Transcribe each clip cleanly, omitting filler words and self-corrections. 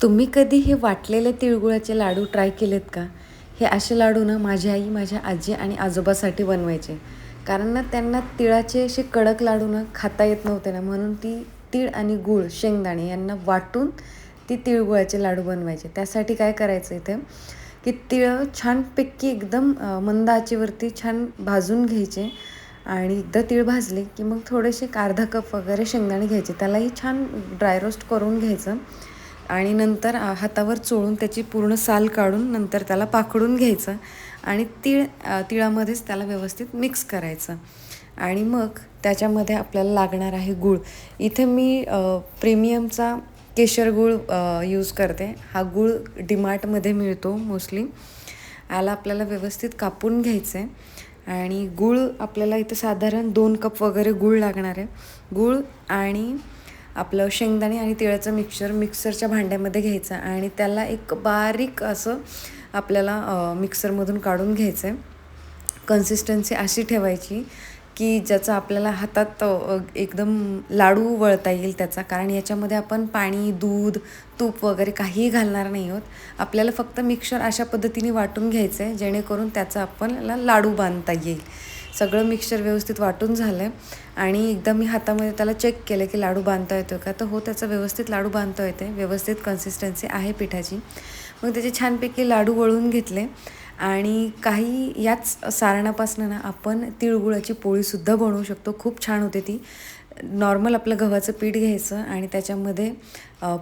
तुम्ही कधी हे वाटलेले तिळगुळाचे लाडू ट्राय केलेत का? हे असे लाडू ना माझी आई, माझ्या आजी आणि आजोबासाठी बनवायचे. कारण ना त्यांना तिळाचे असे कडक लाडू ना खाता येत नव्हते ना, म्हणून ती तीळ आणि गूळ, शेंगदाणे यांना वाटून ती तिळगुळाचे लाडू बनवायचे. त्यासाठी काय करायचं इथे, की तिळं छानपैकी एकदम मंद आचेवरती छान भाजून घ्यायचे आणि एकदा तीळ भाजले, की मग थोडेसे एक अर्धा कप वगैरे शेंगदाणे घ्यायचे. त्यालाही छान ड्राय रोस्ट करून घ्यायचं आणि नंतर हातावर चोळून त्याची पूर्ण साल काढून नंतर त्याला पाखडून घ्यायचं आणि तिळामध्येच त्याला व्यवस्थित मिक्स करायचं. आणि मग त्याच्यामध्ये आपल्याला लागणार आहे गूळ. इथे मी प्रीमियमचा केशर गूळ यूज करते. हा गूळ डीमार्टमध्ये मिळतो मोस्टली. याला आपल्याला व्यवस्थित कापून घ्यायचं आहे आणि गूळ आपल्याला इथे साधारण 2 कप वगैरे गूळ लागणार आहे. गूळ आणि आपलं शेंगदाणे आणि तिळाचं मिक्सरच्या भांड्यामध्ये घ्यायचं आणि त्याला एक बारीक असं आपल्याला मिक्सरमधून काढून घ्यायचं आहे. कन्सिस्टन्सी अशी ठेवायची की ज्याचा आपल्याला हातात एकदम लाडू वळता येईल त्याचा. कारण याच्यामध्ये आपण पाणी, दूध, तूप वगैरे काहीही घालणार नाही आहोत. आपल्याला फक्त मिक्सर अशा पद्धतीने वाटून घ्यायचं आहे जेणेकरून त्याचा आपल्याला लाडू बांधता येईल. सगळं मिक्सचर व्यवस्थित वाटून झालं आहे आणि एकदा मी हातामध्ये त्याला चेक केलं की लाडू बांधता येतो का, तर हो, त्याचा व्यवस्थित लाडू बांधता येते. व्यवस्थित कन्सिस्टन्सी आहे पिठाची. मग त्याचे छानपैकी लाडू वळून घेतले आणि काही याच सारणापासून ना आपण तिळगुळाची पोळीसुद्धा बनवू शकतो. खूप छान होते ती. नॉर्मल आपलं गव्हाचं पीठ घ्यायचं आणि त्याच्यामध्ये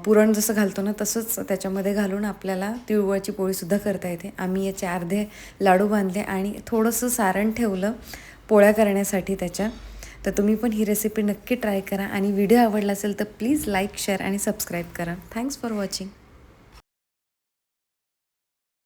पुरण जसं घालतो ना तसंच त्याच्यामध्ये घालून आपल्याला तिळगुळाची पोळीसुद्धा करता येते. आम्ही याचे अर्धे लाडू बांधले आणि थोडंसं सारण ठेवलं पोळ्या करण्यासाठी त्याच्या. तर तुम्ही पण ही रेसिपी नक्की ट्राय करा आणि व्हिडिओ आवडला असेल तर प्लीज लाईक, शेअर आणि सबस्क्राईब करा. Thanks for watching.